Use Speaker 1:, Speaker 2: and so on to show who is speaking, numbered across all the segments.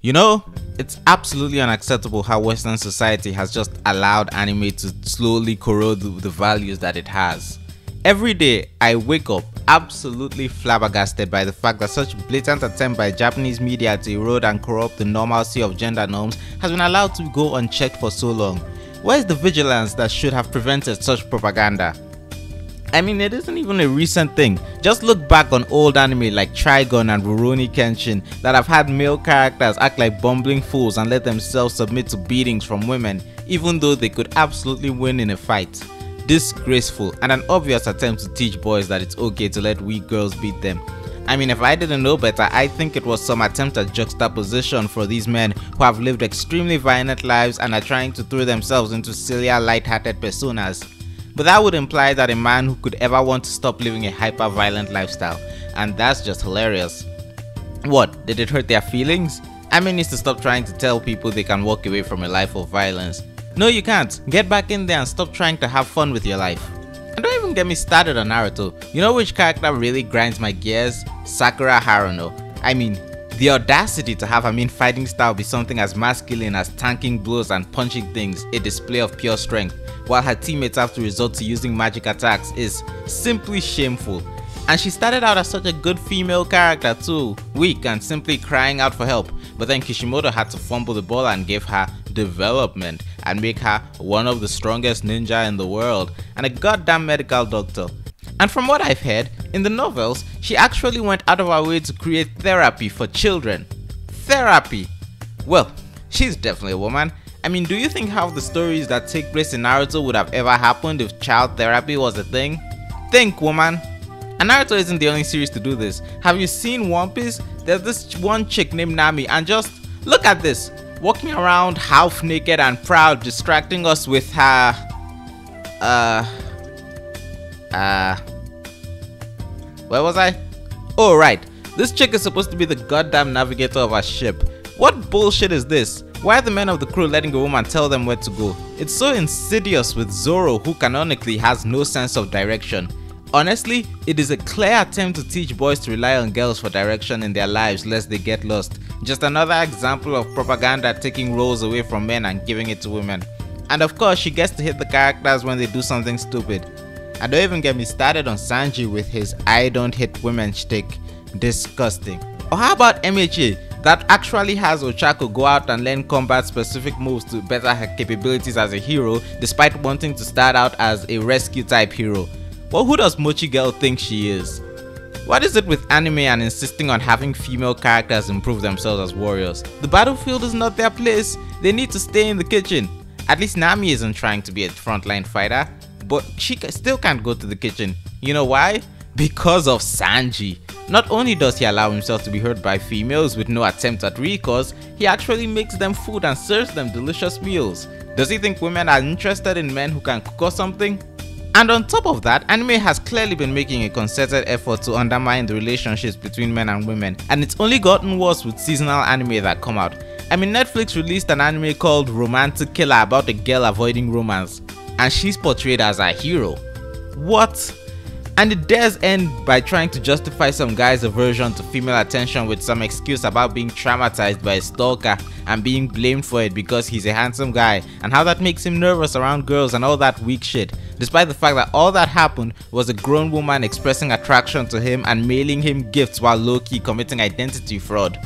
Speaker 1: You know, it's absolutely unacceptable how Western society has just allowed anime to slowly corrode the values that it has. Every day, I wake up absolutely flabbergasted by the fact that such blatant attempt by Japanese media to erode and corrupt the normalcy of gender norms has been allowed to go unchecked for so long. Where is the vigilance that should have prevented such propaganda? I mean, it isn't even a recent thing. Just look back on old anime like Trigun and Rurouni Kenshin that have had male characters act like bumbling fools and let themselves submit to beatings from women, even though they could absolutely win in a fight. Disgraceful and an obvious attempt to teach boys that it's okay to let weak girls beat them. I mean, if I didn't know better, I think it was some attempt at juxtaposition for these men who have lived extremely violent lives and are trying to throw themselves into sillier, light-hearted personas. But that would imply that a man who could ever want to stop living a hyper-violent lifestyle, and that's just hilarious. What, did it hurt their feelings? Anime needs to stop trying to tell people they can walk away from a life of violence. No, you can't. Get back in there and stop trying to have fun with your life. And don't even get me started on Naruto. You know which character really grinds my gears? Sakura Haruno. I mean, the audacity to have her main fighting style be something as masculine as tanking blows and punching things, a display of pure strength, while her teammates have to resort to using magic attacks is simply shameful. And she started out as such a good female character too, weak and simply crying out for help, but then Kishimoto had to fumble the ball and give her development and make her one of the strongest ninja in the world and a goddamn medical doctor. And from what I've heard, in the novels, she actually went out of her way to create therapy for children. Therapy! Well, she's definitely a woman. I mean, do you think half the stories that take place in Naruto would have ever happened if child therapy was a thing? Think, woman! And Naruto isn't the only series to do this. Have you seen One Piece? There's this one chick named Nami, and just look at this, walking around half naked and proud, distracting us with her where was I? Oh right, this chick is supposed to be the goddamn navigator of our ship. What bullshit is this? Why are the men of the crew letting a woman tell them where to go? It's so insidious with Zoro, who canonically has no sense of direction. Honestly, it is a clear attempt to teach boys to rely on girls for direction in their lives lest they get lost. Just another example of propaganda taking roles away from men and giving it to women. And of course, she gets to hit the characters when they do something stupid. And don't even get me started on Sanji with his I don't hit women shtick. Disgusting. Or how about MHA that actually has Ochako go out and learn combat specific moves to better her capabilities as a hero despite wanting to start out as a rescue type hero? Well, who does Mochi Girl think she is? What is it with anime and insisting on having female characters improve themselves as warriors? The battlefield is not their place. They need to stay in the kitchen. At least Nami isn't trying to be a frontline fighter, but she still can't go to the kitchen. You know why? Because of Sanji. Not only does he allow himself to be hurt by females with no attempt at recourse, he actually makes them food and serves them delicious meals. Does he think women are interested in men who can cook or something? And on top of that, anime has clearly been making a concerted effort to undermine the relationships between men and women, and it's only gotten worse with seasonal anime that come out. I mean, Netflix released an anime called Romantic Killer about a girl avoiding romance, and she's portrayed as a hero. What? And it dares end by trying to justify some guy's aversion to female attention with some excuse about being traumatized by a stalker and being blamed for it because he's a handsome guy and how that makes him nervous around girls and all that weak shit, despite the fact that all that happened was a grown woman expressing attraction to him and mailing him gifts while low-key committing identity fraud.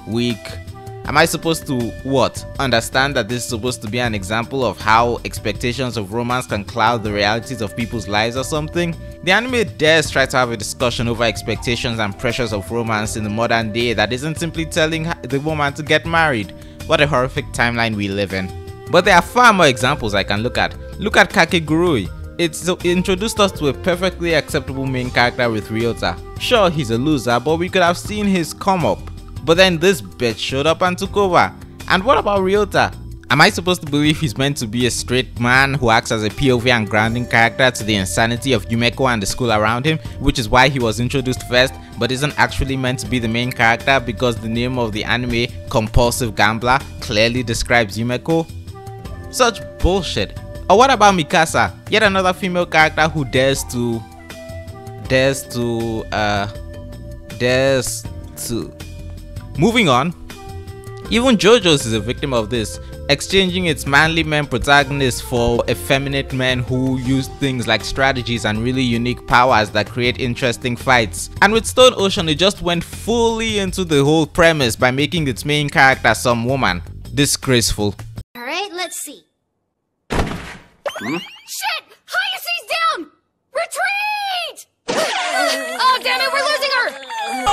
Speaker 1: Weak. Am I supposed to, what, understand that this is supposed to be an example of how expectations of romance can cloud the realities of people's lives or something? The anime dares try to have a discussion over expectations and pressures of romance in the modern day that isn't simply telling the woman to get married. What a horrific timeline we live in. But there are far more examples I can look at. Look at Kakegurui. It introduced us to a perfectly acceptable main character with Ryota. Sure, he's a loser, but we could have seen his come up. But then this bitch showed up and took over. And what about Ryota? Am I supposed to believe he's meant to be a straight man who acts as a POV and grounding character to the insanity of Yumeko and the school around him, which is why he was introduced first, but isn't actually meant to be the main character because the name of the anime, Compulsive Gambler, clearly describes Yumeko? Such bullshit. Or what about Mikasa, yet another female character who dares to Moving on, Even JoJo's is a victim of this, exchanging its manly men protagonists for effeminate men who use things like strategies and really unique powers that create interesting fights. And with Stone Ocean, it just went fully into the whole premise by making its main character some woman. Disgraceful.
Speaker 2: Alright, let's see. Shit! Hayase's down! Retreat! Oh damn it, we're losing her!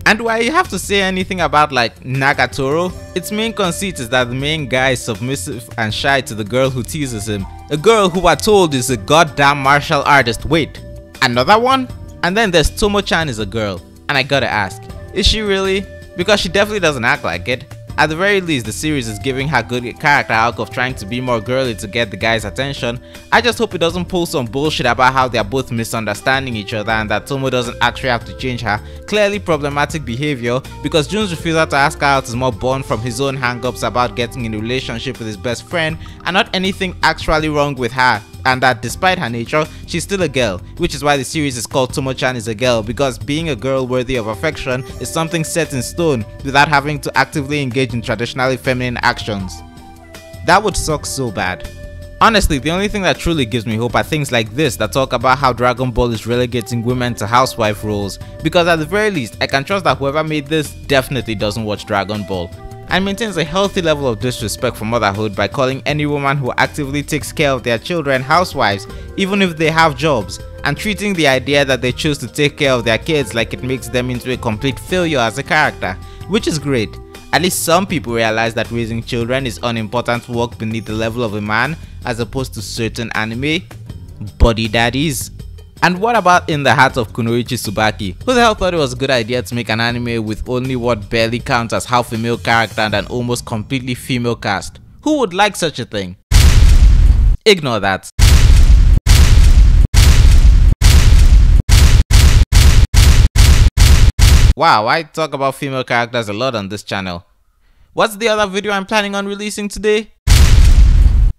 Speaker 1: And while you have to say anything about like Nagatoro, its main conceit is that the main guy is submissive and shy to the girl who teases him. A girl who we're told is a goddamn martial artist. Wait, another one? And then there's Tomo-Chan is a girl. And I gotta ask, is she really? Because she definitely doesn't act like it. At the very least, the series is giving her good character arc of trying to be more girly to get the guy's attention. I just hope it doesn't pull some bullshit about how they're both misunderstanding each other and that Tomo doesn't actually have to change her clearly problematic behavior, because Jun's refusal to ask her out is more born from his own hang-ups about getting in a relationship with his best friend and not anything actually wrong with her. And that despite her nature, she's still a girl, which is why the series is called Tomo-Chan is a girl, because being a girl worthy of affection is something set in stone without having to actively engage in traditionally feminine actions. That would suck so bad. Honestly, the only thing that truly gives me hope are things like this that talk about how Dragon Ball is relegating women to housewife roles, because at the very least, I can trust that whoever made this definitely doesn't watch Dragon Ball, and maintains a healthy level of disrespect for motherhood by calling any woman who actively takes care of their children housewives, even if they have jobs, and treating the idea that they choose to take care of their kids like it makes them into a complete failure as a character, which is great. At least some people realize that raising children is unimportant work beneath the level of a man, as opposed to certain anime body daddies. And what about In the Heart of Kunoichi Tsubaki? Who the hell thought it was a good idea to make an anime with only what barely counts as half a male character and an almost completely female cast? Who would like such a thing? Ignore that. Wow, I talk about female characters a lot on this channel. What's the other video I'm planning on releasing today?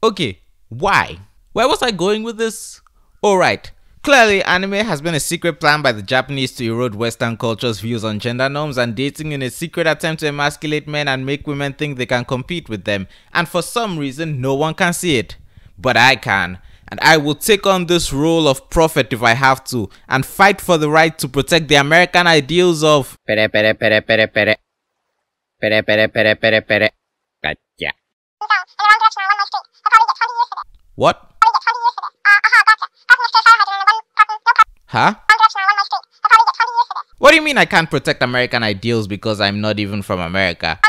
Speaker 1: Okay, why? Where was I going with this? Alright. Clearly, anime has been a secret plan by the Japanese to erode Western culture's views on gender norms and dating in a secret attempt to emasculate men and make women think they can compete with them, and for some reason no one can see it. But I can, and I will take on this role of prophet if I have to, and fight for the right to protect the American ideals of Gotcha. What? Huh? What do you mean I can't protect American ideals because I'm not even from America?